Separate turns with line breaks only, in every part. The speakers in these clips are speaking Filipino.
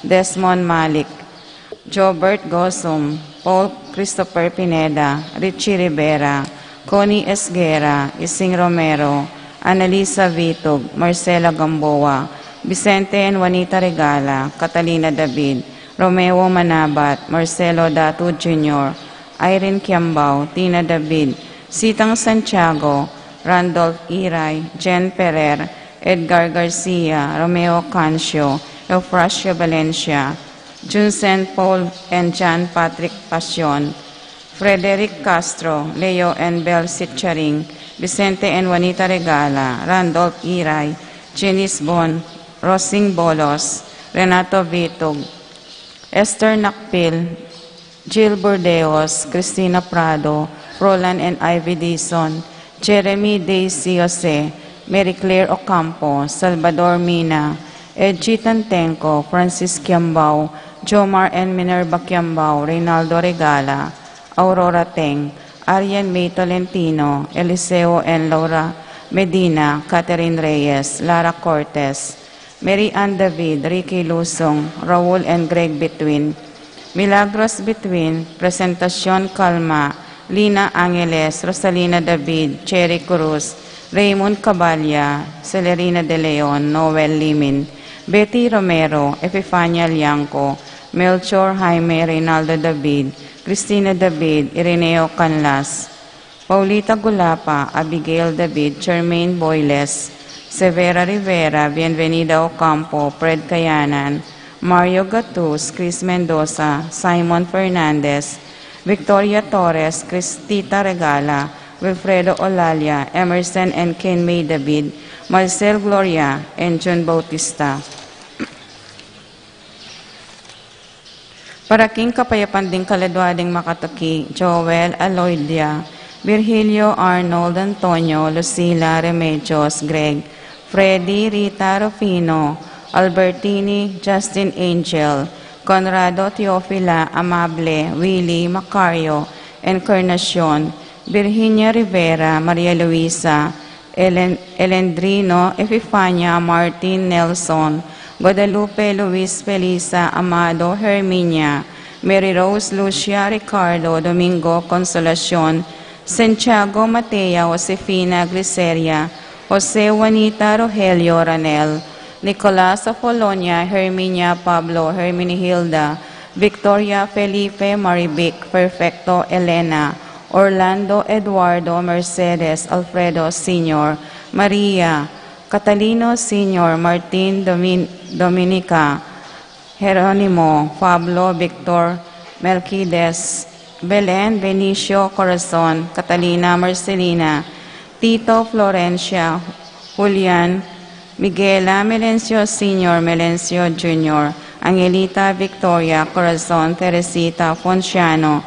Desmond Malik, Jobert Gosum, Paul Christopher Pineda, Richie Rivera, Connie Esguera, Ising Romero, Annalisa Vitog, Marcela Gamboa, Vicente and Juanita Regala, Catalina David, Romeo Manabat, Marcelo Datu Jr., Irene Kiambao, Tina David, Sitang Santiago, Randolph Iray, Jen Ferrer, Edgar Garcia, Romeo Cancio, Eufrasio Valencia, Junsen Paul and John Patrick Pasion, Frederick Castro, Leo and Bel Sitcharing, Vicente and Juanita Regala, Randolph Iray, Janice Bon, Rosing Bolos, Renato Vitog, Esther Nakpil, Jill Burdeos, Cristina Prado, Roland and Ivy Dison, Jeremy Daisy Jose, Mary Claire Ocampo, Salvador Mina, Edgy Tantenco, Francis Kiambao, Jomar and Minerva Kiambao, Reynaldo Regala, Aurora Teng, Arian May Tolentino, Eliseo and Laura Medina, Catherine Reyes, Lara Cortez, Mary Ann David, Ricky Lusong, Raul and Greg Between, Milagros Between, Presentacion Calma, Lina Angeles, Rosalina David, Cherry Cruz, Raymond Caballa, Celerina De Leon, Noel Limin, Betty Romero, Epifania Lianco, Melchor Jaime Reynaldo David, Cristina David, Ireneo Canlas, Paulita Gulapa, Abigail David, Charmaine Boyles, Severa Rivera, Bienvenida Ocampo, Fred Kayanan, Mario Gatus, Chris Mendoza, Simon Fernandez, Victoria Torres, Cristita Regala, Wilfredo Olalia, Emerson and Ken May David, Marcel Gloria, and John Bautista. Paraking Kapayapan ding Kaladwading Makataki, Joel Aloydia, Virgilio Arnold Antonio, Lucila Remedios, Greg, Freddy Rita Rufino, Albertini Justin Angel, Conrado Teofila Amable, Willie Macario, Encarnacion, Virginia Rivera, Maria Luisa, Elendrino Epifania Martin Nelson, Guadalupe Luis Felisa Amado Herminia, Mary Rose Lucia Ricardo Domingo Consolacion, Santiago Matea Josefina Gliceria, Jose Juanita Rogelio Ranel, Nicolas Apolonia Herminia Pablo Herminihilda, Victoria Felipe Maribic Perfecto Elena, Orlando Eduardo Mercedes Alfredo Sr., Maria Catalino Sr., Martin Dominica, Jeronimo, Pablo Victor Melquides, Belen Benicio Corazon, Catalina Marcelina, Tito Florencia, Julian, Miguela Melencio Sr., Melencio Jr., Angelita Victoria Corazon, Teresita Fonciano,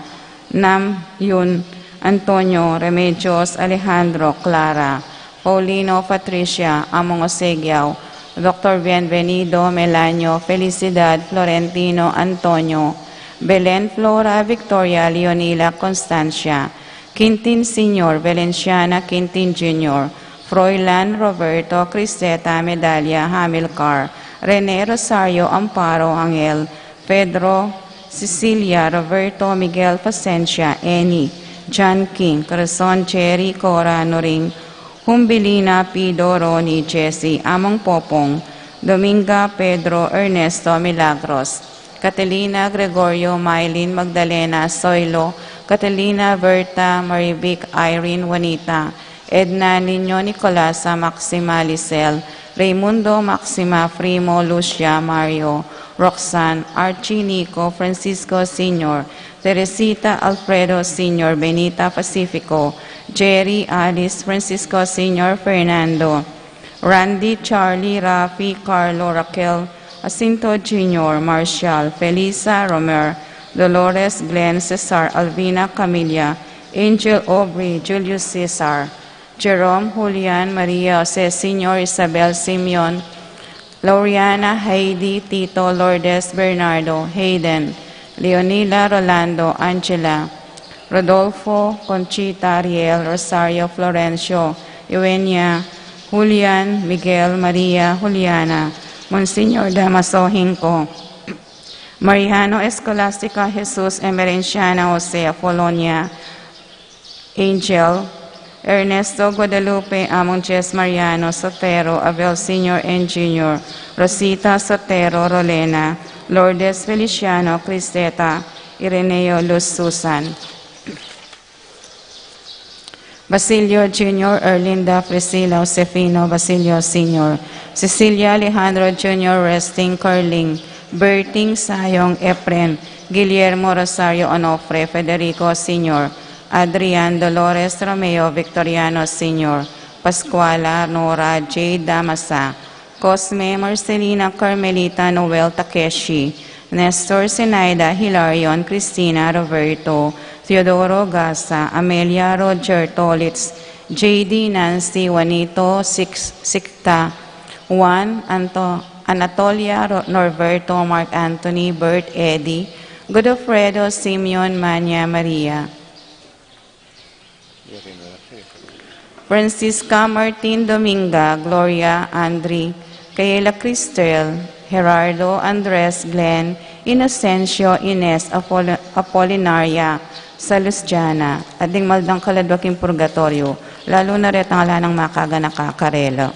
Nam Yun, Antonio Remedios Alejandro Clara, Paulino Patricia Among Osegiao, Dr. Bienvenido Melanio Felicidad Florentino Antonio, Belen Flora Victoria Leonila Constancia, Quintin Sr. Valenciana Quintin Jr., Froilan Roberto Cristeta Medalia Hamilcar, Rene Rosario Amparo Angel, Pedro Cecilia Roberto Miguel Pacencia Eni, John King, Corazon Cherry Cora Noring, Humbilina Pido Roni Jesse Among Popong, Dominga Pedro Ernesto Milagros, Catalina Gregorio Mylene Magdalena Soilo, Catalina Berta Marivic Irene Juanita, Edna Niño Nicolasa Maxima Licel, Raimundo Maxima Primo Lucia Mario, Roxanne Archie Nico Francisco Sr., Teresita Alfredo Sr., Benita Pacifico, Jerry Alice Francisco Sr., Fernando, Randy Charlie Rafi Carlo Raquel Jacinto Jr., Marshall, Felisa Romer, Dolores Glenn Cesar Alvina Camilla, Angel Aubrey Julius Cesar, Jerome Julian Maria Jose Sr., Isabel Simeon, Lauriana Heidi Tito Lourdes Bernardo Hayden, Leonila Rolando Angela, Rodolfo Conchita Ariel Rosario Florencio Eugenia Julian Miguel Maria Juliana, Monsignor Damaso Hinco, Mariano Escolastica Jesus Emerenciana Jose Apolonia Angel, Ernesto Guadalupe Amonches Mariano Sotero Abel Sr. and Jr., Rosita Sotero Rolena, Lourdes Feliciano Cristeta, Ireneo Luz Susan, Basilio Jr., Erlinda Priscila Josefino Basilio Sr., Cecilia Alejandro Jr., Resting Carling, Berting Sayong Efren, Guillermo Rosario Onofre, Federico Sr., Adrian Dolores Romeo Victoriano Sr., Pascuala Nora J. Damasa, Cosme Marcelina Carmelita Noel Takeshi, Nestor Zenaida Hilarion Cristina Roberto, Teodoro Gasa, Amelia Roger Tolitz, J.D. Nancy Juanito Sikta, Juan Anatolia Norberto Mark Anthony Bert Eddie, Godofredo Simeon Mania Maria, Francisca Martin Dominga, Gloria Andri, Kayla Cristel, Gerardo Andres Glenn, Inocencio Ines Apolinaria, Salusjana, at ding maldang kaladwaking purgatorio, lalo na rin ang ala ng makaga nakakarelo.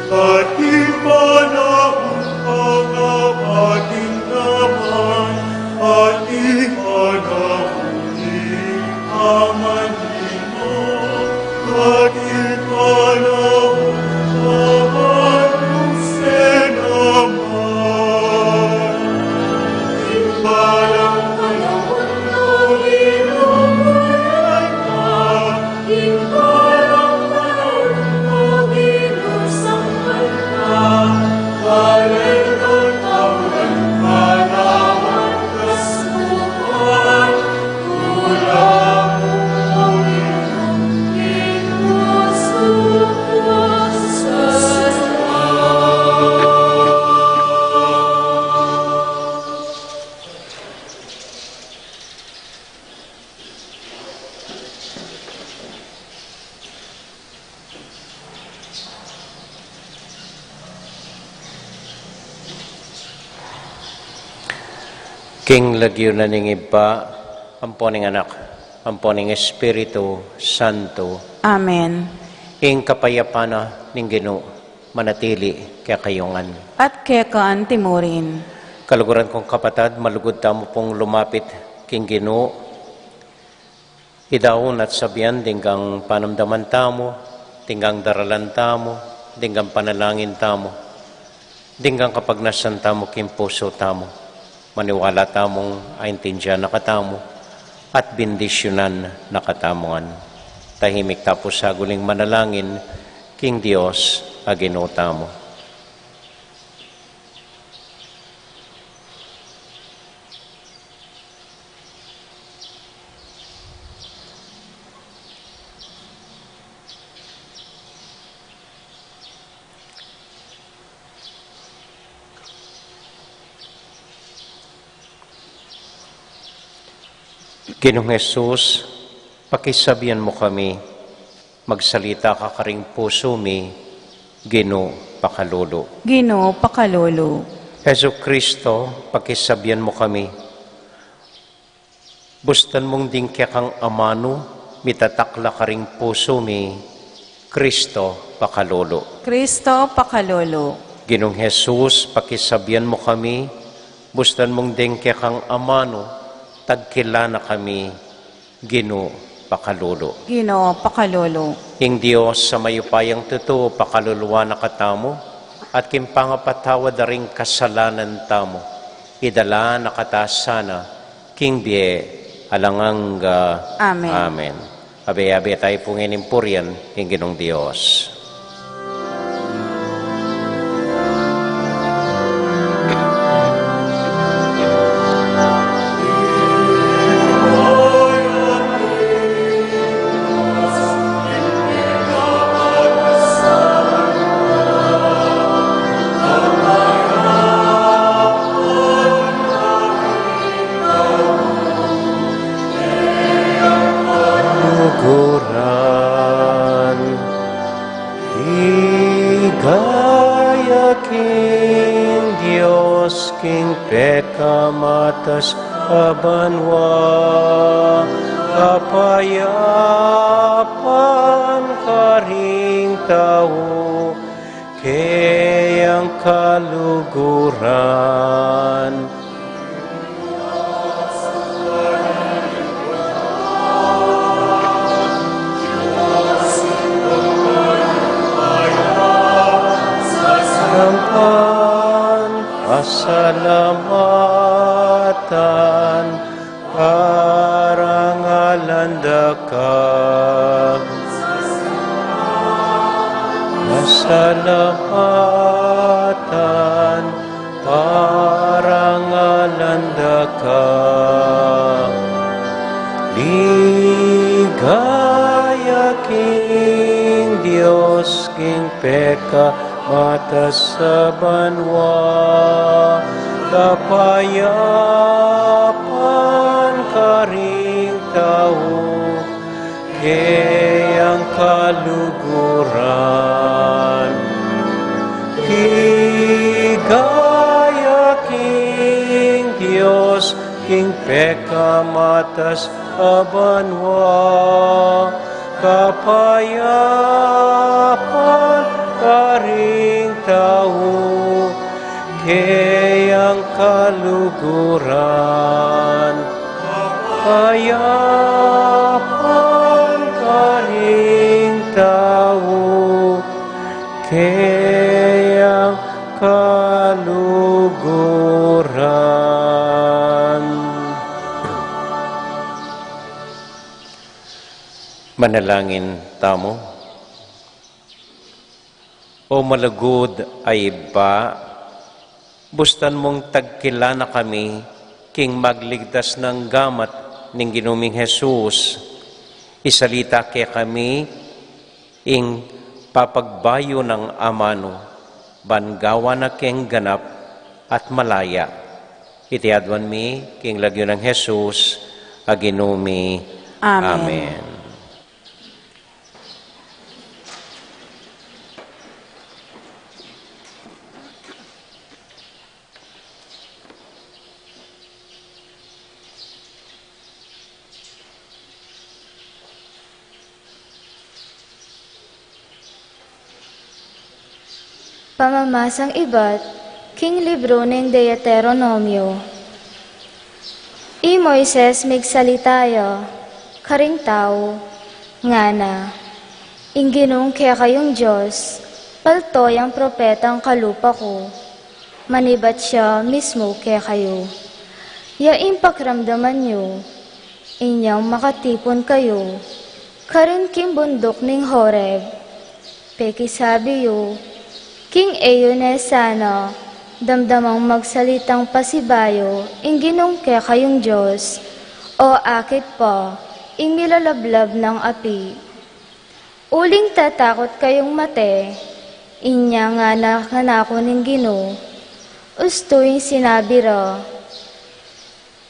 Ating panahon ang ating King lagyo na ning iba, amponing anak, amponing Espiritu Santo.
Amen.
Ing kapayapana ning Ginoo, manatili kaya kayongan.
At kekaan timurin.
Kaluguran kong kapatid, malugod tamo pong lumapit king Ginoo. Idaon at sabihan, dinggang panamdaman tamo, dinggang daralan tamo, dinggang panalangin tamo, dinggang kapag nasan tamo king puso tamo. Maniwala tamong aintindihan nakatamo at bendisyonan nakatamongan. Tahimik tapos sa guling manalangin, king Dios aginotamo. Ginoong Jesus, pakisabihan mo kami, magsalita ka karing puso mi, Ginoo pakalolo.
Ginoo pakalolo.
Heso Kristo, pakisabihan mo kami, bustan mong dingkya kang amano, mitatakla karing puso mi, Kristo pakalolo.
Kristo pakalolo.
Ginoong Jesus, pakisabihan mo kami, bustan mong dingkya kang amano, tagkilala kami, Ginoo pakalolo.
Ginoo pakalolo.
Ing Dios sa mayupayang totoo, pakaluluwa na katamo, at kimpangapatawa da ring kasalanan tamo, idala na katasana, king bie, alanganga.
Amen.
Amen. Abe-abe tayo pong inimpuryan, ing Ginong Dios. Pekamatas abanwa, kapayapan karing tao, kayang kaluguran. Pasalamatan, parangalanda ka. Pasalamatan, parangalanda ka. Ligaya king Dios, king peka, matas sa banwa, kapayapan karing tao, kayang kaluguran. Higaya king Dios, king peka matas sa banwa, kapayapan karing tao, kayang kaluguran. Kayapan karing tao, kayang kaluguran. Manalangin tamo. O malagod ay iba, bustan mong tagkilala kami, king magligtas ng gamat ning Ginoong Jesus. Isalita kay kami, ing papagbayo ng amano, bangawa na king ganap at malaya. Itiadwan mi, king lagyo ng Jesus, aginumi.
Amen.
Amen.
Pamamasang iba't king libro ng Deuteronomio. I Moises migsalitayo, karing tao, nga na, ingginong kaya kayong Diyos, paltoy ang propetang kalupa ko, manibat siya mismo kaya kayo. Yaing pakramdaman nyo, inyang makatipon kayo, karin king bundok ning Horeb, peki sabi yo, king eyo na sana, damdamang magsalitang pasibayo, ingginong kaya kayong Diyos, o akit pa, ingilalablab ng api. Uling tatakot kayong mate, inya nga nakanako ning Gino, ustoy sinabi ra,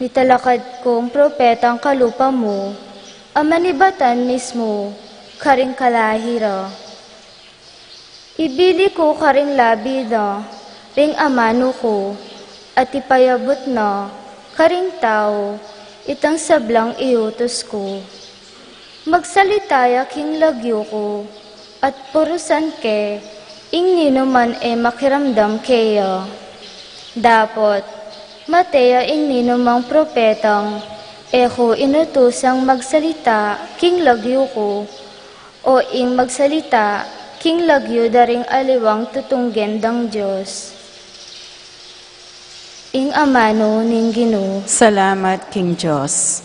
nitalakad kong propetang kalupa mo, amanibatan mismo, karing kalahira. Ibili ko karing labi na, ring amano ko, at ipayabot na, karing tao, itang sablang iutos ko. Magsalitaya king lagyo ko, at purusan ke, ing ninuman makiramdam kaya. Dapat, mateya ing ninumang propetang, ko inutusang magsalita king lagyo ko, o ing magsalita king lagyo daring aliwang tutunggendang Diyos. Ing amano ning Ginoo.
Salamat, King Diyos.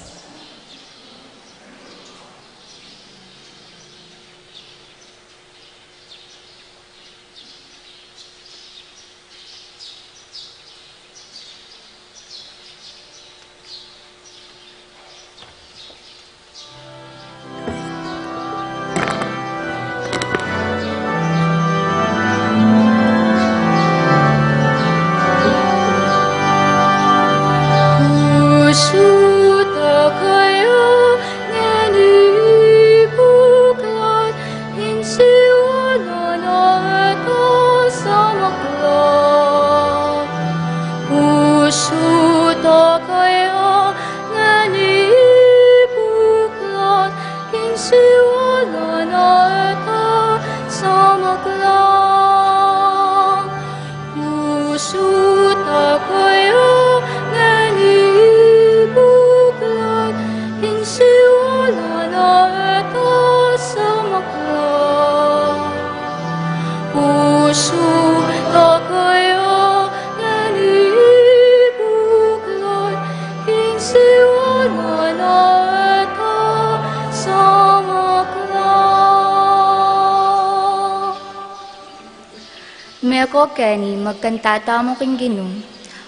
Meko Kenny, magkantata mo king Ginoo,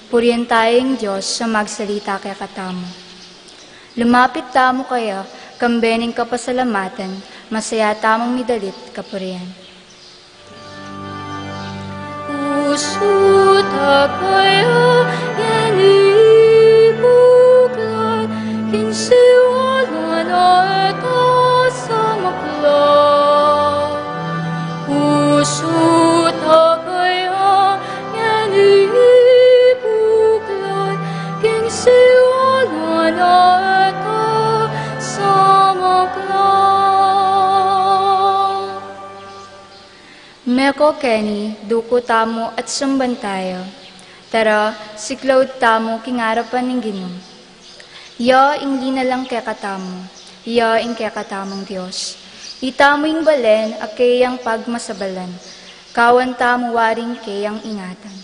puriyan tayong Diyos sa magsalita kay katamo. Lumapit tamo kaya, kambening kapasalamatan, masaya tamong midalit kapuriyan. Usuta kaya, yan ibuklat, kinsiwala na ito sa makla. Usuta kaya, yan ibuklat, kinsiwala na ito sa makla. Meko Kenny, duko tamo at sumban tayo. Tara, siklaw tamo kingarapan ng Ginoo. Ya ingli na lang kekatamo, ya ing kekatamong Diyos. Itamo ing balen, akayang pagmasabalan, kawan tamo waring kayang ingatan.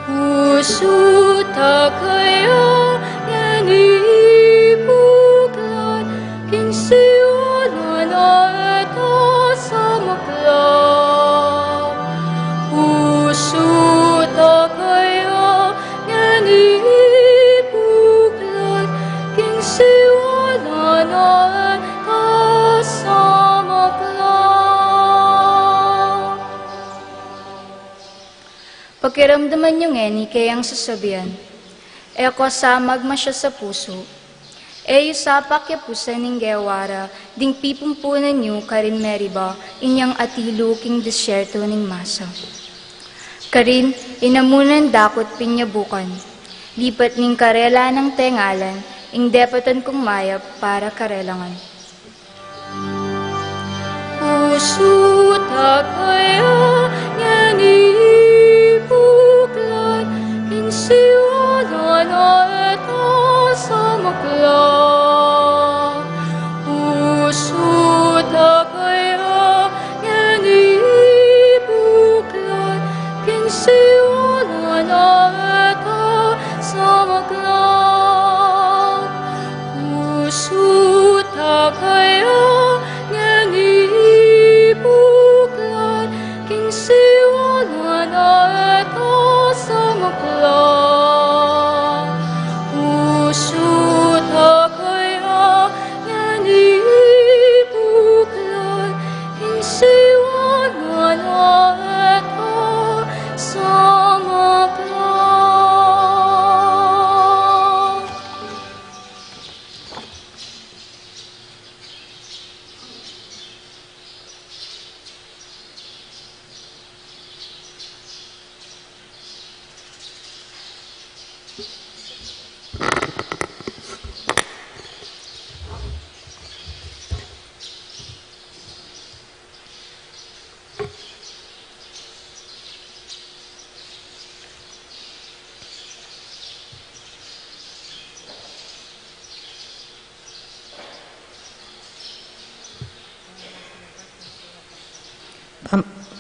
Usuta kaya, yan ibuklat, kinsiwala na ito sa makla. Usuta kaya, yan ibuklat, kinsiwala na ito sa makla. Pakiramdaman nyo ngeni kayang sasabihan, eko samag masya sa puso, eyo sapak ya pusa ning gewara, ding pipumpunan nyo karin meriba, inyang atilo king disyerto ning masa. Karin, inamunan dakot pinyabukan, lipat ning karela ng tengalan, ing depatan kong mayap para karelangan. puso ta kaya ngani buklan king siwala na eta sa makla puso ta kaya ngani buklan king siwala na eta sa makla puso ta kaya ngani buklan king siwala na eta sa makla puso ta kaya ngani buklan king siwala na eta sa makla.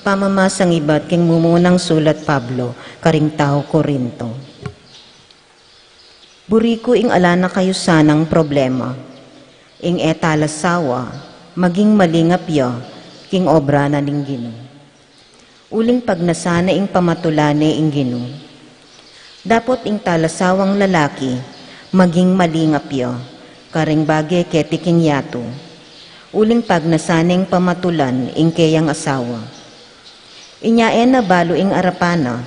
Pamamasang iba't king mumunang sulat Pablo, karing tao Korinto. Buriko ing alana kayo sanang problema, ing etalasawa, maging malingap ya, king obra na ning Ginoo. Uling pagnasana ing pamatulane ing Ginoo. Dapot ing talasawang lalaki, maging malingap ya, karing bagay ketiking yato. Uling pagnasana ing pamatulan ing kayang asawa. Inyaen na balo ing arapana,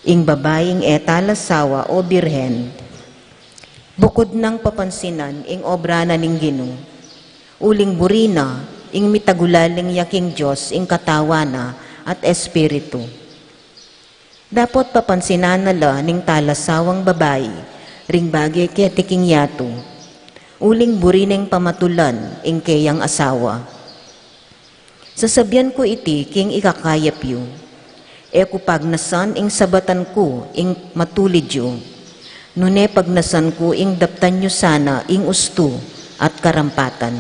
ing babaeng etalasawa o birhen, bukod ng papansinan ing obra na ning Ginoo. Uling burina, ing mitagulaling yaking Diyos ing katawana at espiritu. Dapot papansinan nala ning talasawang babae, ring bagay ketiking yato. Uling burineng pamatulan ing kayang asawa. Sasabyan ko iti king ikakayap yu. Eko pagnasan ing sabatan ko ing matulid yu. Nune pagnasan ko ing daptan yu sana ing usto at karampatan.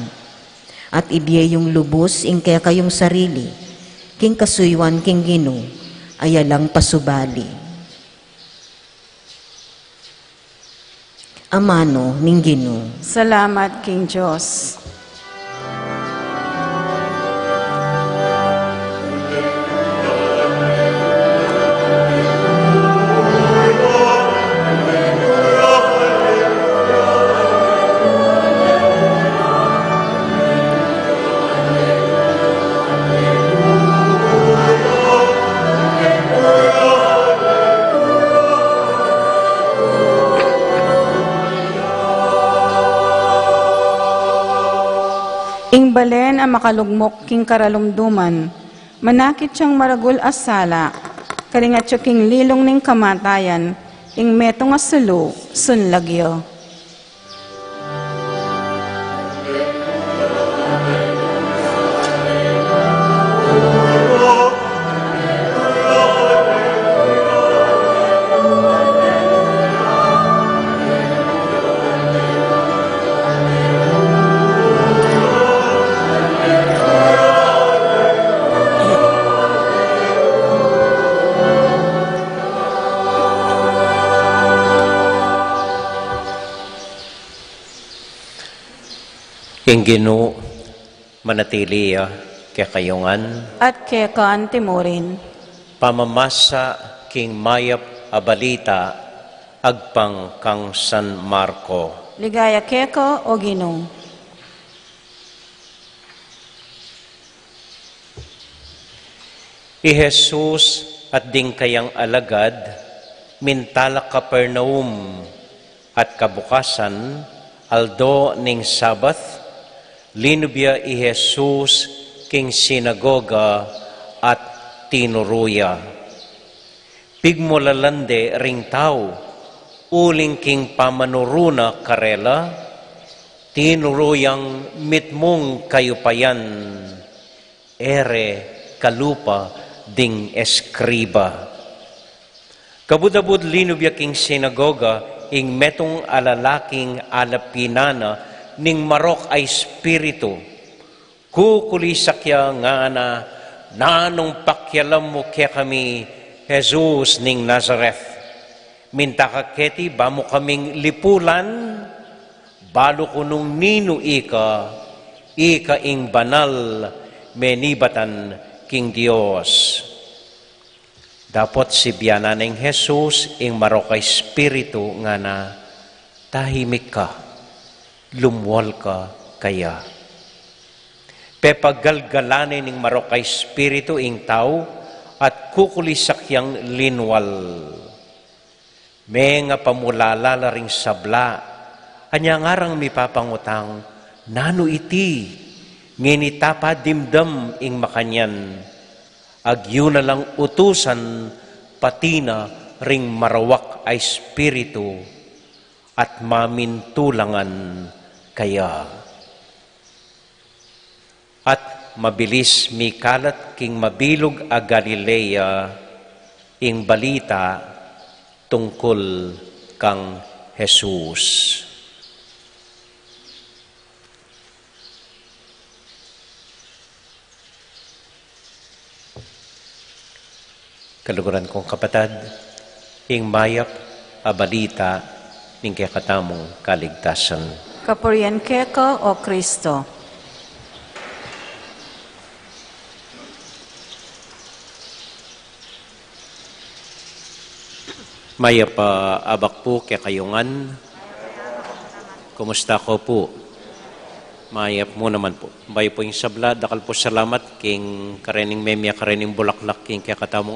At ibiye yung lubos ing kaya kayong sarili. King kasuywan king Ginoo, ayalang pasubali. Amano ning Ginoo.
Salamat, King Diyos. Ing balen ang makalugmok king karalumduman, manakit siyang maragul asala, karingat siya king lilong ning kamatayan, ing metong asalo, sunlagyo.
King Ginoo, manatili kay kayungan,
At kekan timurin,
pamamasa king mayap abalita, agpang kang San Marco.
ligaya keko o Ginoo.
I Jesus at ding kayang alagad, mintala Kapernaum, at kabukasan, aldo ning Sabath, linubya i Jesus king sinagoga at tinuruya. Pigmulalande ring tao, uling king pamanuruna karela, tinuruyang mitmong kayupayan, ere kalupa ding eskriba. Kabudabud linubya king sinagoga, ing metong alalaking alapinana, ning marok ay spiritu. Kukulisakya nga na, nanong pakyalam mo kaya kami, Jesus ning Nazareth. Minta kaketi, bamo kaming lipulan, balo kunong nino ika ing banal, menibatan king Dios. Dapat si biyana ng Jesus, ing marokay spiritu nga na, tahimik ka, lumwal ka kaya. Pepagalgalanin ng marokay spiritu ing tao, at kukulisakyang linwal. May nga pamulalala ring sabla, anya ngarang mipapangutang, nano iti, nginitapa dimdam ing makanyan, agyo na lang utusan, patina ring marawak ay spiritu, at mamintulangan kaya. At mabilis mikalat king mabilog a Galilea, ing balita tungkol kang Jesus. Kaluguran kong kapatid, ing mayap a balita ning kakatamong kaligtasan.
Kapurian keko o Kristo.
Mayap abak po kaya kayungan. Kumusta ko po? Mayap mo naman po. Bayo po yung sabla, dakal po salamat king karening memya, karening bulaklak, king kaya katamong